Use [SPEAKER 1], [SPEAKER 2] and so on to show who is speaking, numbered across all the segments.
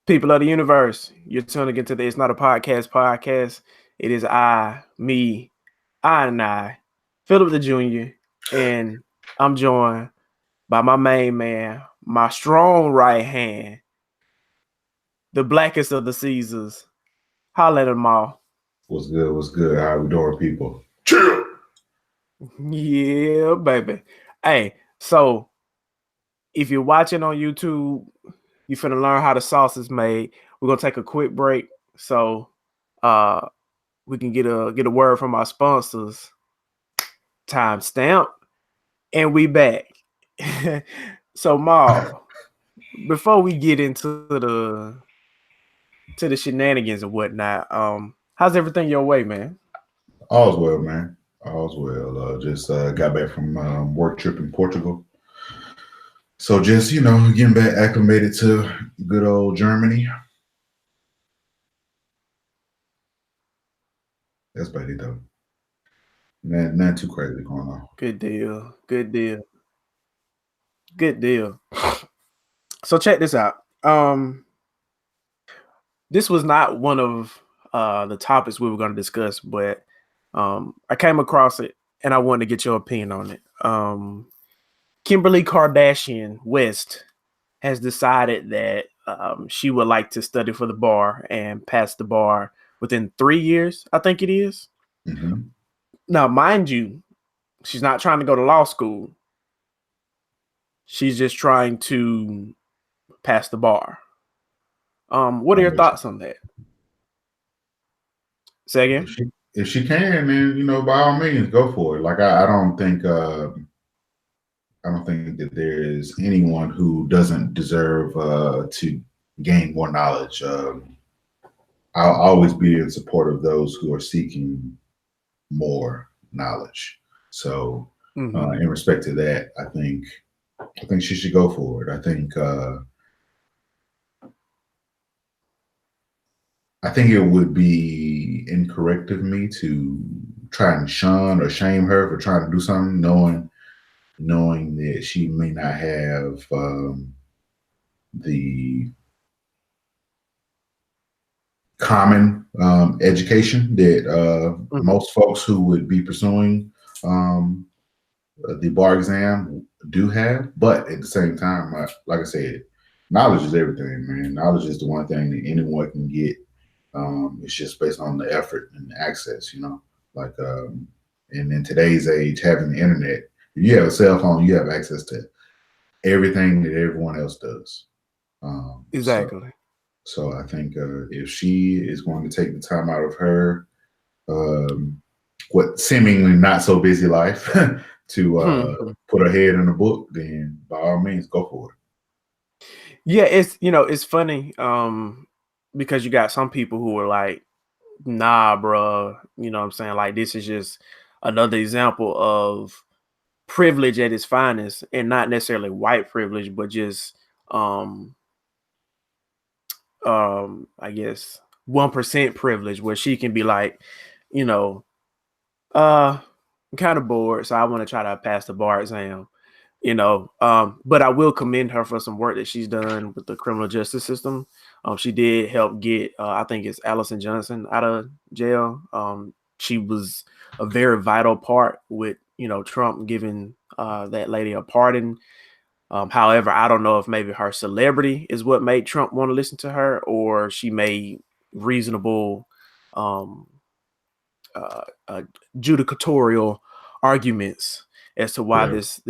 [SPEAKER 1] People of the universe, you're tuning into the It's Not a Podcast. It is I, Philip the Jr., and I'm joined by my main man, my strong right hand, the blackest of the Caesars. Holla at them all.
[SPEAKER 2] What's good? What's good? How we doing, people? Chill.
[SPEAKER 1] Yeah, baby. Hey, so if you're watching on YouTube, you finna learn how the sauce is made. We're gonna take a quick break so we can get a word from our sponsors. Timestamp, and we back. So, Maul, before we get into the shenanigans and whatnot, how's everything your way, man?
[SPEAKER 2] All's well, man. All's well. Just got back from work trip in Portugal. So just, getting back acclimated to good old Germany. That's about it, though. Not too crazy going on.
[SPEAKER 1] Good deal. So check this out. This was not one of the topics we were going to discuss, but I came across it and I wanted to get your opinion on it. Kimberly Kardashian West has decided that she would like to study for the bar and pass the bar within 3 years, I think it is.
[SPEAKER 2] Mm-hmm.
[SPEAKER 1] Now, mind you, she's not trying to go to law school. She's just trying to pass the bar. What are your thoughts on that? Say again?
[SPEAKER 2] If she can, then, by all means, go for it. Like, I don't think that there is anyone who doesn't deserve to gain more knowledge. I'll always be in support of those who are seeking more knowledge. So, in respect to that, I think she should go for it. I think it would be incorrect of me to try and shun or shame her for trying to do something, knowing that she may not have the common education that most folks who would be pursuing the bar exam do have. But at the same time, like I said, knowledge is everything, man. Knowledge is the one thing that anyone can get. It's just based on the effort and the access, like, and in today's age, having the internet, if you have a cell phone, you have access to everything that everyone else does.
[SPEAKER 1] Exactly.
[SPEAKER 2] So I think if she is going to take the time out of her, what seemingly not so busy life to put her head in a book, then by all means, go for it.
[SPEAKER 1] Yeah, it's funny because you got some people who are like, nah, bro, you know what I'm saying? Like, this is just another example of privilege at its finest, and not necessarily white privilege, but just I guess 1% privilege, where she can be like, I'm kind of bored, so I want to try to pass the bar exam, but I will commend her for some work that she's done with the criminal justice system. She did help get I think it's Allison Johnson out of jail. She was a very vital part with Trump giving that lady a pardon. However, I don't know if maybe her celebrity is what made Trump want to listen to her, or she made reasonable judicatorial arguments as to why this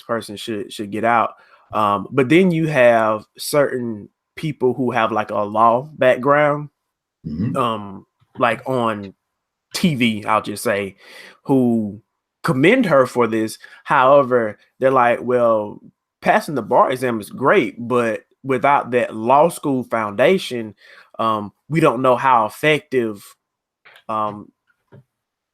[SPEAKER 1] person should get out. But then you have certain people who have like a law background, like on TV, I'll just say, who commend her for this. However, they're like, well, passing the bar exam is great, but without that law school foundation, we don't know how effective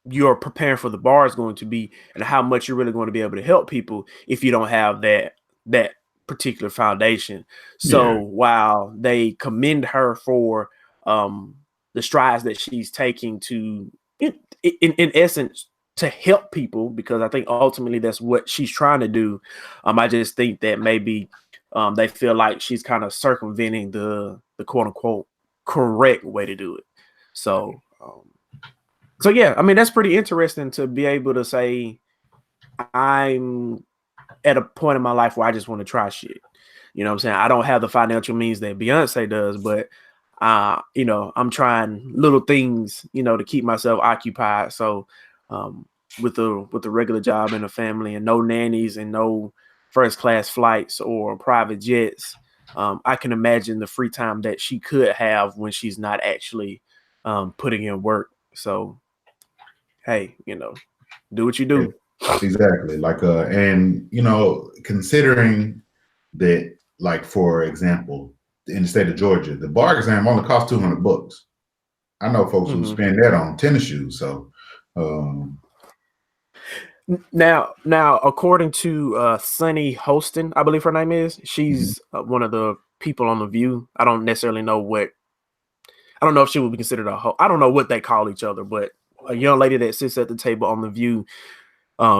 [SPEAKER 1] you're preparing for the bar is going to be, and how much you're really going to be able to help people if you don't have that particular foundation. So while they commend her for the strides that she's taking to, in essence, to help people, because I think ultimately that's what she's trying to do. I just think that maybe they feel like she's kind of circumventing the the quote unquote correct way to do it. So, so yeah, I mean, that's pretty interesting to be able to say I'm at a point in my life where I just want to try shit. You know what I'm saying? I don't have the financial means that Beyonce does, but you know, I'm trying little things, you know, to keep myself occupied. So with the regular job and a family and no nannies and no first class flights or private jets, I can imagine the free time that she could have when she's not actually putting in work. So hey, you know, do what you
[SPEAKER 2] Yeah,
[SPEAKER 1] do.
[SPEAKER 2] exactly. Like, and you know, considering that, like, for example, in the state of Georgia, the bar exam only costs $200. I know folks who
[SPEAKER 1] Mm-hmm.
[SPEAKER 2] spend that on tennis shoes. So, um,
[SPEAKER 1] Now, according to Sunny Hostin, I believe her name is,
[SPEAKER 2] mhm.
[SPEAKER 1] she's one of the people on The View. I don't necessarily know what, I don't know if she would be considered a I don't know what they call each other, but a young lady that sits at the table on The View,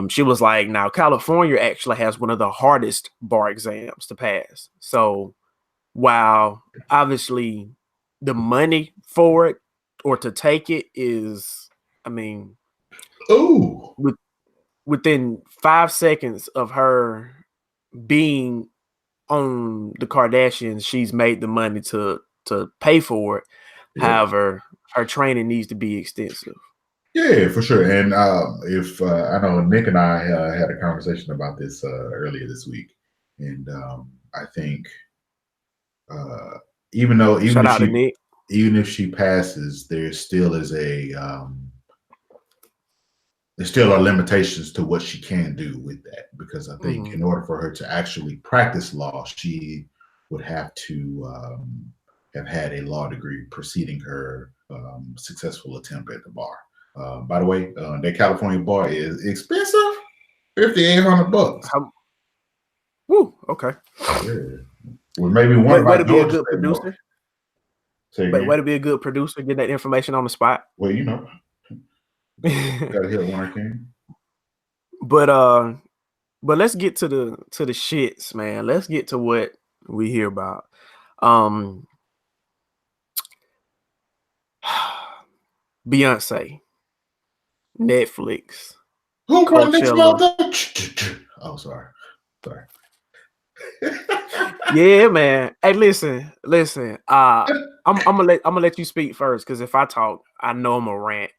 [SPEAKER 1] she was like, now California actually has one of the hardest bar exams to pass. So while obviously the money for it or to take it is, I mean,
[SPEAKER 2] Ooh,
[SPEAKER 1] with, within 5 seconds of her being on the Kardashians, she's made the money to pay for it.
[SPEAKER 2] yeah.
[SPEAKER 1] However, her training needs to be extensive.
[SPEAKER 2] Yeah, for sure. And if I know Nick and I had a conversation about this earlier this week, and I think uh, even though
[SPEAKER 1] Shout out to Nick.
[SPEAKER 2] even if she passes, there still are limitations to what she can do with that, because I think
[SPEAKER 1] Mm-hmm.
[SPEAKER 2] in order for her to actually practice law, she would have to have had a law degree preceding her successful attempt at the bar. By the way, that California bar is expensive, $5,800.
[SPEAKER 1] How, woo, okay.
[SPEAKER 2] Yeah, well, maybe one of
[SPEAKER 1] Way
[SPEAKER 2] my
[SPEAKER 1] to be a
[SPEAKER 2] daughters
[SPEAKER 1] good
[SPEAKER 2] pay more.
[SPEAKER 1] producer.
[SPEAKER 2] Say
[SPEAKER 1] Way
[SPEAKER 2] again.
[SPEAKER 1] to be a good producer. Get that information on the spot.
[SPEAKER 2] Well, you know, gotta hit it when I can.
[SPEAKER 1] but uh, but let's get to the shits, man. Let's get to what we hear about. Um, Beyonce, Netflix,
[SPEAKER 2] Who put next about
[SPEAKER 1] Coachella.
[SPEAKER 2] that? Oh, sorry.
[SPEAKER 1] Yeah, man. Hey, listen. I'm gonna let you speak first, because if I talk, I know I'm a rant.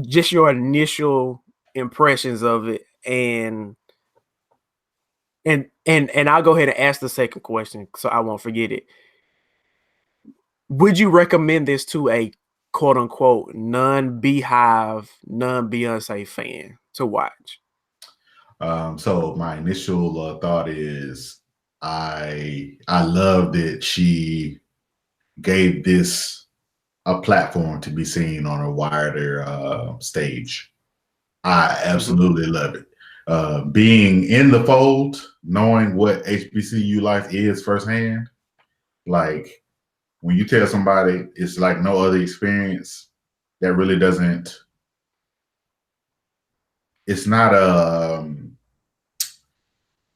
[SPEAKER 1] Just your initial impressions of it, and I'll go ahead and ask the second question so I won't forget it. Would you recommend this to a quote unquote non-Beehive, non-Beyonce fan to watch?
[SPEAKER 2] So my initial thought is I love that she gave this a platform to be seen on a wider stage. I
[SPEAKER 1] Mm-hmm.
[SPEAKER 2] absolutely love it. Being in the fold, knowing what HBCU life is firsthand, like when you tell somebody it's like no other experience, that really doesn't. It's not a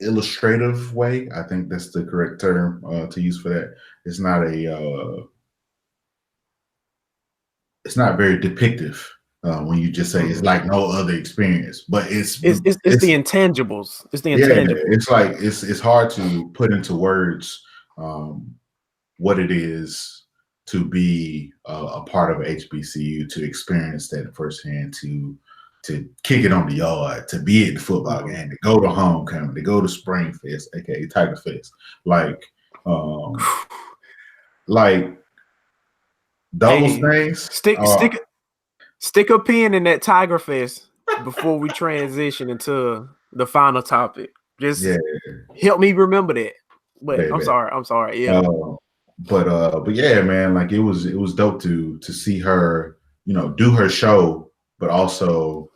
[SPEAKER 2] illustrative way. I think that's the correct term to use for that. It's not a. It's not very depictive when you just say it's
[SPEAKER 1] Mm-hmm.
[SPEAKER 2] like no other experience. But
[SPEAKER 1] It's the intangibles. It's the
[SPEAKER 2] yeah,
[SPEAKER 1] intangibles.
[SPEAKER 2] it's like it's hard to put into words um, what it is to be a part of a HBCU, to experience that firsthand, to kick it on the yard, to be at the football
[SPEAKER 1] Mm-hmm.
[SPEAKER 2] game, to go to homecoming, to go to Spring Fest, aka Tiger Fest, like um, like those
[SPEAKER 1] Hey,
[SPEAKER 2] things
[SPEAKER 1] stick
[SPEAKER 2] are
[SPEAKER 1] stick stick a pin in that Tiger Fest before we transition into the final topic.
[SPEAKER 2] yeah,
[SPEAKER 1] Just help me remember that. But I'm
[SPEAKER 2] baby.
[SPEAKER 1] sorry. I'm sorry. Yeah.
[SPEAKER 2] Uh, but yeah, man, like it was dope to see her, do her show, but also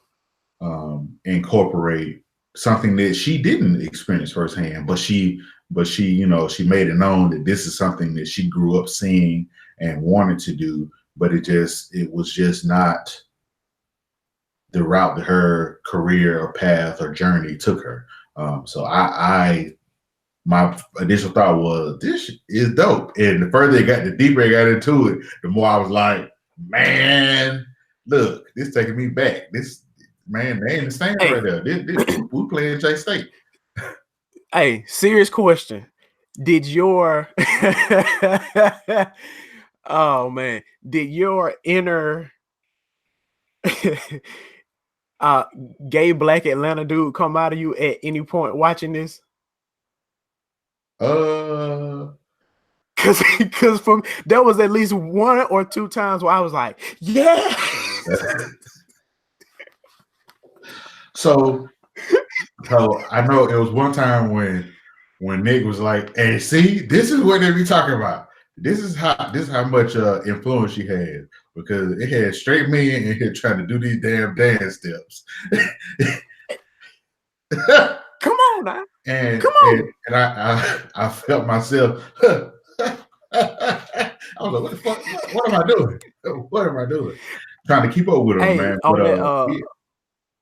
[SPEAKER 2] incorporate something that she didn't experience firsthand, but she she made it known that this is something that she grew up seeing and wanted to do, but it was just not the route that her career or path or journey took her. So I my initial thought was, this is dope. And the deeper it got into it, the more I was like, man, look, this taking me back. This, man, they ain't the same right there. We playing J State.
[SPEAKER 1] Hey, serious question. Did your oh man, did your inner gay black Atlanta dude come out of you at any point watching this? Cause from there was at least 1 or 2 times where I was like, yeah.
[SPEAKER 2] So I know it was one time when Nick was like, "Hey, see, this is what they be talking about. This is how much influence she had, because it had straight men in here trying to do these damn dance steps."
[SPEAKER 1] Come on now.
[SPEAKER 2] And
[SPEAKER 1] Come on.
[SPEAKER 2] And I felt myself. I was like, what the fuck? What am I doing? What am I doing? Trying to keep up with them, man.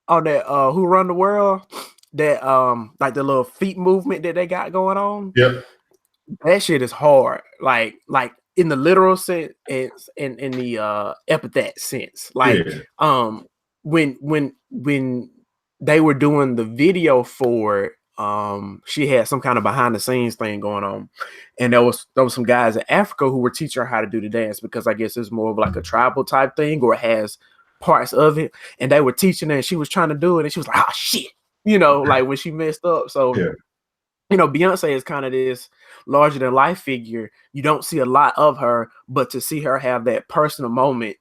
[SPEAKER 1] On that Who Run the World, that like the little feet movement that they got going on.
[SPEAKER 2] Yep.
[SPEAKER 1] That shit is hard. Like in the literal sense and in the epithet sense. Like when they were doing the video for it, she had some kind of behind the scenes thing going on, and there was some guys in Africa who were teaching her how to do the dance, because I guess it's more of like a tribal type thing, or it has parts of it, and they were teaching her and she was trying to do it and she was like, oh shit, like when she messed up. So Beyonce is kind of this larger than life figure. You don't see a lot of her, but to see her have that personal moment,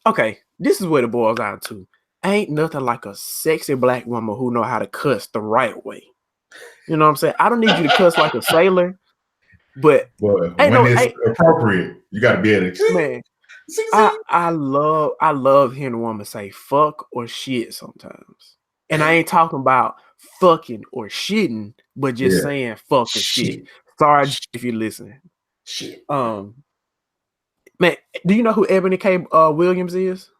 [SPEAKER 1] okay, this is what it boils down to. Ain't nothing like a sexy black woman who know how to cuss the right way. You know what I'm saying? I don't need you to cuss like a sailor, but
[SPEAKER 2] when it's appropriate, you got to be able to.
[SPEAKER 1] Man, I love hearing a woman say fuck or shit sometimes, and I ain't talking about fucking or shitting, but just saying fuck or shit. Sorry if you're listening.
[SPEAKER 2] Shit.
[SPEAKER 1] Man, do you know who Ebony K. Williams is?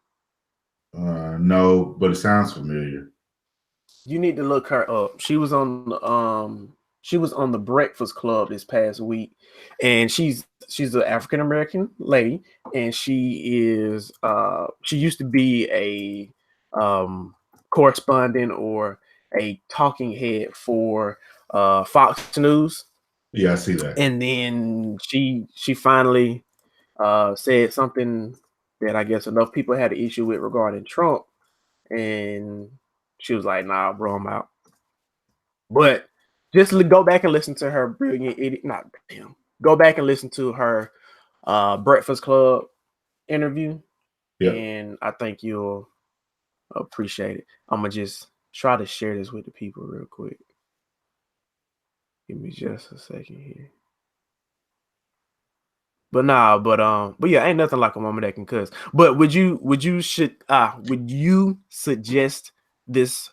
[SPEAKER 2] No, but it sounds familiar.
[SPEAKER 1] You need to look her up. She was on the Breakfast Club this past week, and she's an African American lady, and she used to be a correspondent or a talking head for Fox News.
[SPEAKER 2] Yeah, I see that.
[SPEAKER 1] And then she finally said something that I guess enough people had an issue with regarding Trump, and she was like, "Nah, bro, I'm out." But just go back and listen to her brilliant idiot. Not damn. Go back and listen to her Breakfast Club interview, and I think you'll appreciate it. I'm gonna just try to share this with the people real quick. Give me just a second here. But yeah, ain't nothing like a woman that can cuss. But would you suggest this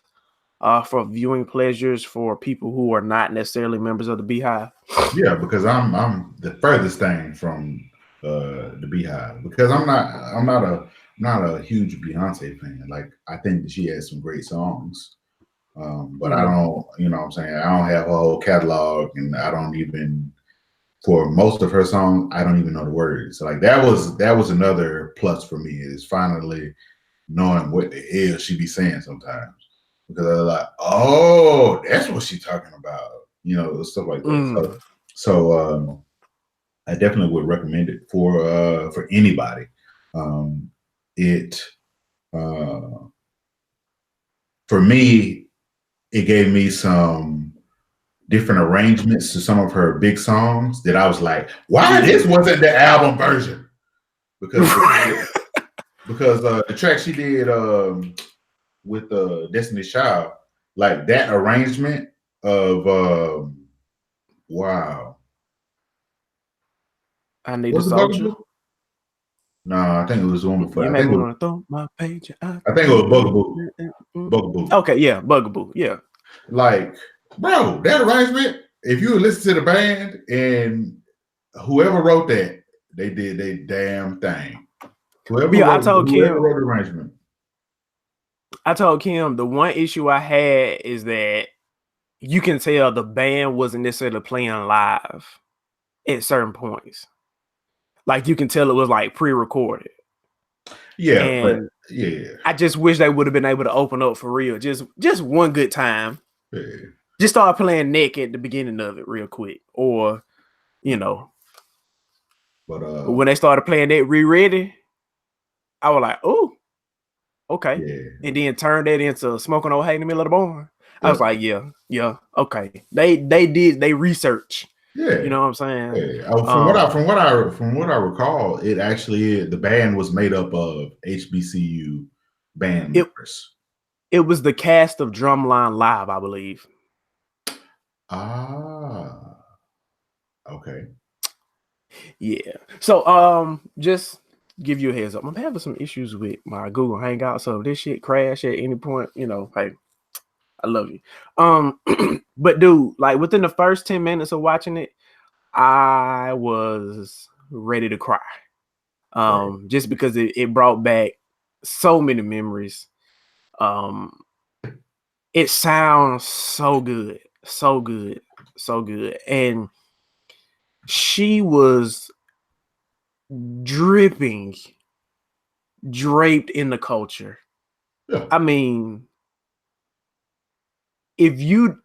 [SPEAKER 1] for viewing pleasures for people who are not necessarily members of the Beehive?
[SPEAKER 2] Yeah, because I'm the furthest thing from the Beehive, because I'm not a huge Beyonce fan. Like, I think that she has some great songs, but I don't, you know what I'm saying, I don't have a whole catalog, and I don't even, for most of her songs, I don't even know the words. So like that was another plus for me, is finally knowing what the hell she be saying sometimes, because I was like, oh, that's what she's talking about, stuff like that. So I definitely would recommend it for anybody. For me, it gave me some different arrangements to some of her big songs that I was like, why this wasn't the album version? Because the track she did with Destiny's Child, like that arrangement of wow.
[SPEAKER 1] I Need a Soldier.
[SPEAKER 2] No, I think it was the one before.
[SPEAKER 1] You made me want to throw my page out.
[SPEAKER 2] I think it was Bugaboo.
[SPEAKER 1] Okay, yeah, Bugaboo. Yeah.
[SPEAKER 2] Like, bro, that arrangement, if you listen to the band and whoever wrote that, they did their damn thing. Whoever wrote the arrangement.
[SPEAKER 1] I told Kim the one issue I had is that, you can tell the band wasn't necessarily playing live at certain points. Like you can tell it was like pre-recorded.
[SPEAKER 2] Yeah, but
[SPEAKER 1] And
[SPEAKER 2] yeah.
[SPEAKER 1] I just wish they would have been able to open up for real. Just one good time.
[SPEAKER 2] Yeah.
[SPEAKER 1] Just start playing Nick at the beginning of it real quick. Or, you know.
[SPEAKER 2] But
[SPEAKER 1] when they started playing that Ready, I was like, oh, okay.
[SPEAKER 2] yeah.
[SPEAKER 1] And then turned that into Smoking Old Hay in the middle of the barn. I was
[SPEAKER 2] Yep.
[SPEAKER 1] like, yeah, okay. They research.
[SPEAKER 2] Yeah.
[SPEAKER 1] You know what I'm saying?
[SPEAKER 2] Yeah. Oh, from what I recall, it actually the band was made up of HBCU band members.
[SPEAKER 1] It was the cast of Drumline Live, I believe.
[SPEAKER 2] Ah. Okay.
[SPEAKER 1] Yeah. So just give you a heads up. I'm having some issues with my Google Hangout. So if this shit crash at any point, you know, hey, I love you. But dude, like within the first 10 minutes of watching it, I was ready to cry. Just because it brought back so many memories. It sounds so good, so good, so good. And she was dripping, draped in the culture.
[SPEAKER 2] Yeah.
[SPEAKER 1] I mean, if you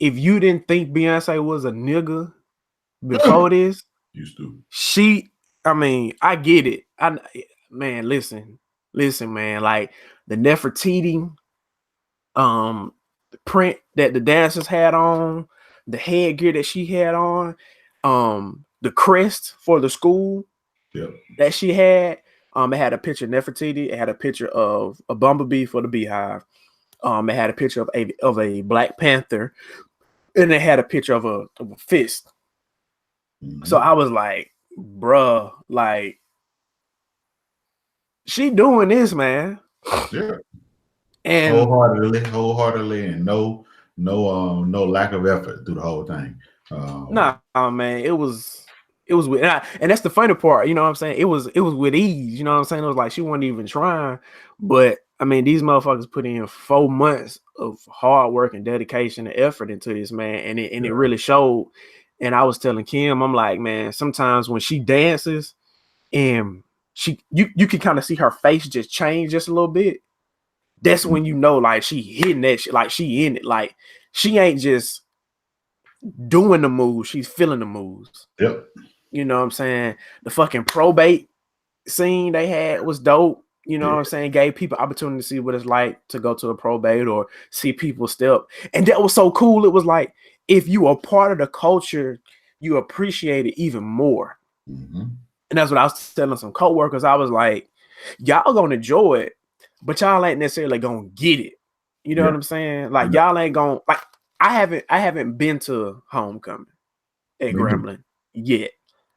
[SPEAKER 1] didn't think Beyonce was a nigga before this,
[SPEAKER 2] Used to.
[SPEAKER 1] I mean, I get it. Man, listen, man. Like the Nefertiti, the print that the dancers had on, the headgear that she had on, the crest for the school that she had. It had a picture of Nefertiti. It had a picture of a bumblebee for the beehive. It had a picture of a Black Panther, and it had a picture of a fist. Mm-hmm. So I was like, bruh, like she doing this, man.
[SPEAKER 2] Yeah.
[SPEAKER 1] And
[SPEAKER 2] wholeheartedly, and no lack of effort through the whole thing.
[SPEAKER 1] Nah, man, it was with, and that's the funny part, you know what I'm saying? It was with ease, you know what I'm saying? It was like she wasn't even trying, but I mean, these motherfuckers put in 4 months of hard work and dedication and effort into this, man, and it really showed. And I was telling Kim, I'm like, man, sometimes when she dances and you can kind of see her face just change just a little bit. That's when you know, like, she hitting that shit, like she in it, like she ain't just doing the moves, she's feeling the moves.
[SPEAKER 2] Yep.
[SPEAKER 1] You know what I'm saying? The fucking probate scene they had was dope. You know what I'm saying? Gave people opportunity to see what it's like to go to a probate or see people step. And that was so cool. It was like, if you are part of the culture, you appreciate it even more.
[SPEAKER 2] Mm-hmm.
[SPEAKER 1] And that's what I was telling some coworkers. I was like, y'all gonna enjoy it, but y'all ain't necessarily gonna get it. You know what I'm saying? Like y'all ain't gonna, like, I haven't been to homecoming at Grambling yet.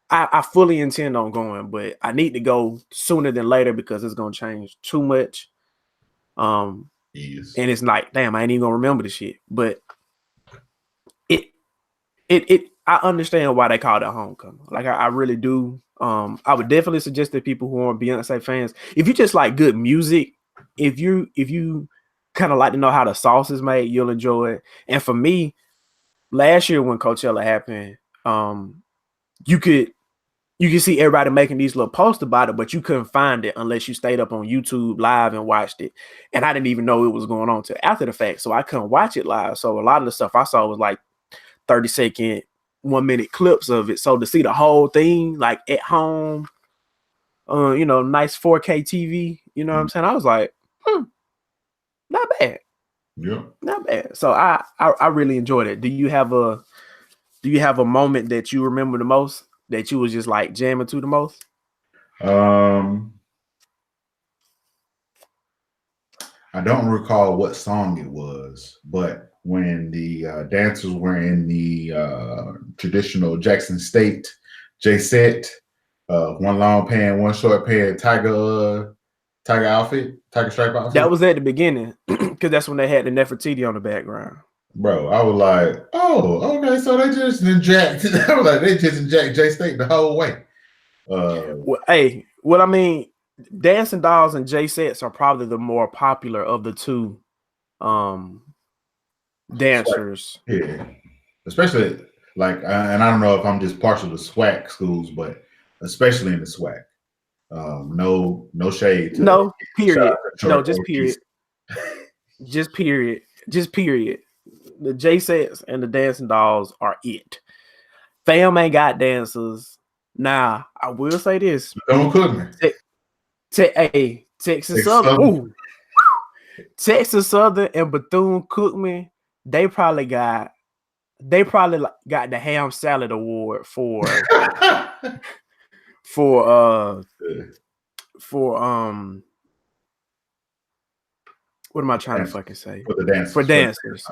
[SPEAKER 1] I fully intend on going, but I need to go sooner than later because it's gonna change too much. And it's like, damn, I ain't even gonna remember the shit. But I understand why they call it homecoming. Like I really do. I would definitely suggest that people who aren't Beyonce fans, if you just like good music, if you kind of like to know how the sauce is made, you'll enjoy it. And for me, last year when Coachella happened, you could see everybody making these little posts about it, but you couldn't find it unless you stayed up on YouTube live and watched it. And I didn't even know it was going on till after the fact, so I couldn't watch it live. So a lot of the stuff I saw was like 30-second, 1-minute clips of it. So to see the whole thing like at home, nice 4K TV, you know what I'm saying? I was like, not bad.
[SPEAKER 2] Yeah.
[SPEAKER 1] Not bad. So I really enjoyed it. Do you have a moment that you remember the most, that you was just like jamming to the most?
[SPEAKER 2] I don't recall what song it was, but when the dancers were in the traditional Jackson State J-set, one long pant, one short pant, tiger outfit, tiger stripe outfit.
[SPEAKER 1] That was at the beginning because that's when they had the Nefertiti on the background.
[SPEAKER 2] Bro, I was like, oh, okay, so they just inject. I was like, they just inject J-State the whole way.
[SPEAKER 1] I mean, Dancing Dolls and J-Sets are probably the more popular of the two dancers.
[SPEAKER 2] Yeah, especially like, and I don't know if I'm just partial to SWAC schools, but especially in the SWAC. No shade to
[SPEAKER 1] No,
[SPEAKER 2] shout out
[SPEAKER 1] period.
[SPEAKER 2] to
[SPEAKER 1] No,
[SPEAKER 2] Detroit
[SPEAKER 1] just
[SPEAKER 2] Orchies.
[SPEAKER 1] period. Just period. Just period. The J sets and the dancing dolls are it. Fam ain't got dancers. Now, I will say this.
[SPEAKER 2] Don't cook me.
[SPEAKER 1] Hey, Texas Southern. Ooh, Texas Southern and Bethune-Cookman, they probably got the ham salad award for for what am I trying to fucking say?
[SPEAKER 2] For the dancers.
[SPEAKER 1] For dancers.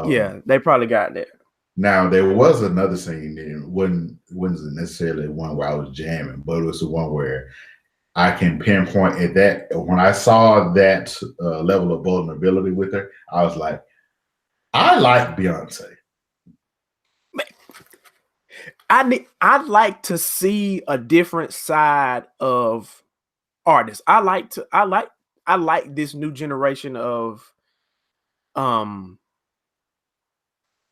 [SPEAKER 2] Yeah.
[SPEAKER 1] They probably got that.
[SPEAKER 2] Now there was another scene, and wasn't necessarily one where I was jamming, but it was the one where I can pinpoint at that. When I saw that level of vulnerability with her, I was like, I like Beyonce.
[SPEAKER 1] I'd like to see a different side of artists. I like this new generation of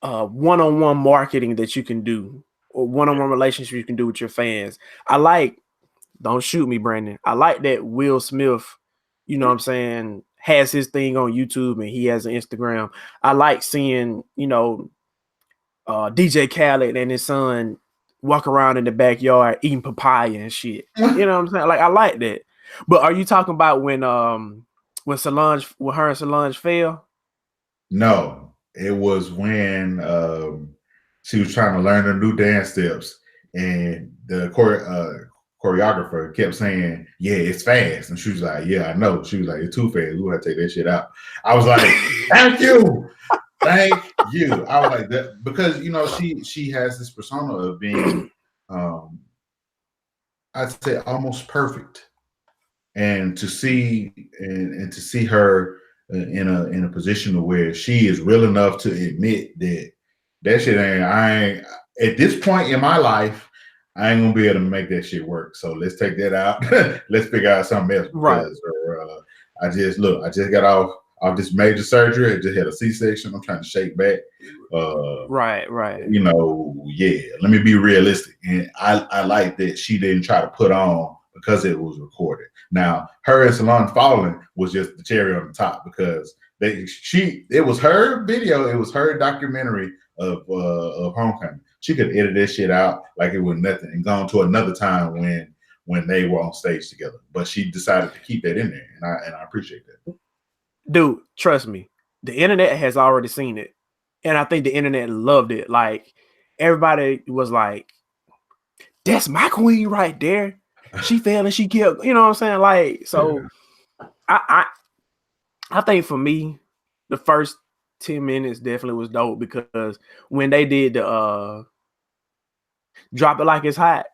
[SPEAKER 1] one-on-one marketing that you can do, or one-on-one relationship you can do with your fans. Don't shoot me, Brandon. I like that Will Smith, you know what I'm saying, has his thing on YouTube and he has an Instagram. I like seeing, DJ Khaled and his son walk around in the backyard eating papaya and shit. You know what I'm saying? Like, I like that. But are you talking about when her and Solange fell?
[SPEAKER 2] No, it was when she was trying to learn the new dance steps, and the choreographer kept saying, "Yeah, it's fast," and she was like, "Yeah, I know." She was like, "It's too fast. We gotta take that shit out." I was like, "Thank you, thank you." I was like that because she has this persona of being, I'd say, almost perfect, and to see her in a position where she is real enough to admit that shit I ain't at this point in my life, I ain't gonna be able to make that shit work. So let's take that out. Let's figure out something else. Because I just got off this major surgery. I just had a C-section. I'm trying to shake back.
[SPEAKER 1] Right.
[SPEAKER 2] Yeah. Let me be realistic. And I like that she didn't try to put on because it was recorded. Now, her and Solange falling was just the cherry on the top because it was her video, it was her documentary of Homecoming. She could edit this shit out like it was nothing and gone to another time when they were on stage together. But she decided to keep that in there, and I appreciate that.
[SPEAKER 1] Dude, trust me, the internet has already seen it, and I think the internet loved it. Like, everybody was like, "That's my queen right there." She fell and she killed. You know what I'm saying? Like, so I think for me, the first 10 minutes definitely was dope because when they did the drop it like it's hot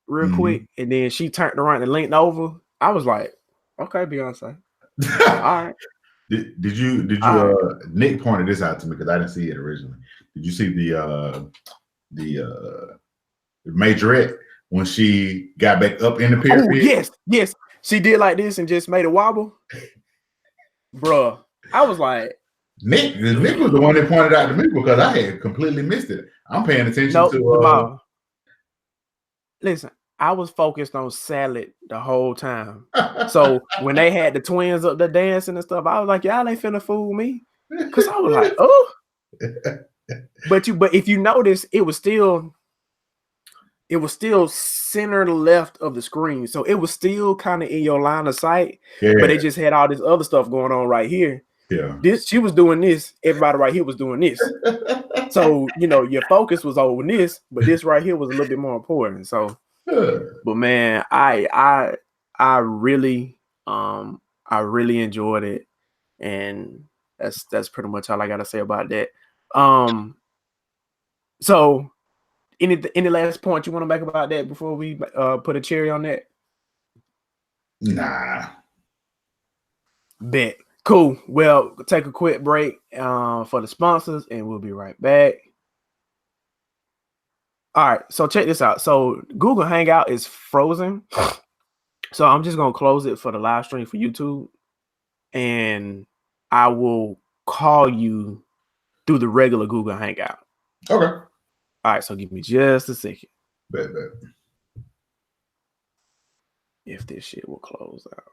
[SPEAKER 1] real quick, and then she turned around and leaned over, I was like, okay, Beyonce. All right.
[SPEAKER 2] Did you Nick pointed this out to me because I didn't see it originally. Did you see the majorette when she got back up in the pyramid?
[SPEAKER 1] Oh, yes. She did like this and just made it wobble. Bruh. I was like,
[SPEAKER 2] Nick was the one that pointed out to me because I had completely missed it. I'm paying attention to
[SPEAKER 1] listen, I was focused on salad the whole time. So when they had the twins up there dancing and stuff, I was like, y'all ain't finna fool me. Cause I was like, oh. But if you notice, it was still center left of the screen. So it was still kind of in your line of sight. Yeah. But they just had all this other stuff going on right here.
[SPEAKER 2] Yeah.
[SPEAKER 1] She was doing this, everybody right here was doing this. So, your focus was on this, but this right here was a little bit more important. So, but man, I really enjoyed it, and that's pretty much all I gotta say about that. So any last point you want to make about that before we put a cherry on that?
[SPEAKER 2] Nah.
[SPEAKER 1] Bet. Cool. Well, take a quick break for the sponsors, and we'll be right back. All right, so check this out. So Google Hangout is frozen. So I'm just going to close it for the live stream for YouTube, and I will call you through the regular Google Hangout.
[SPEAKER 2] Okay.
[SPEAKER 1] All right, so give me just a second.
[SPEAKER 2] Bet.
[SPEAKER 1] If this shit will close out.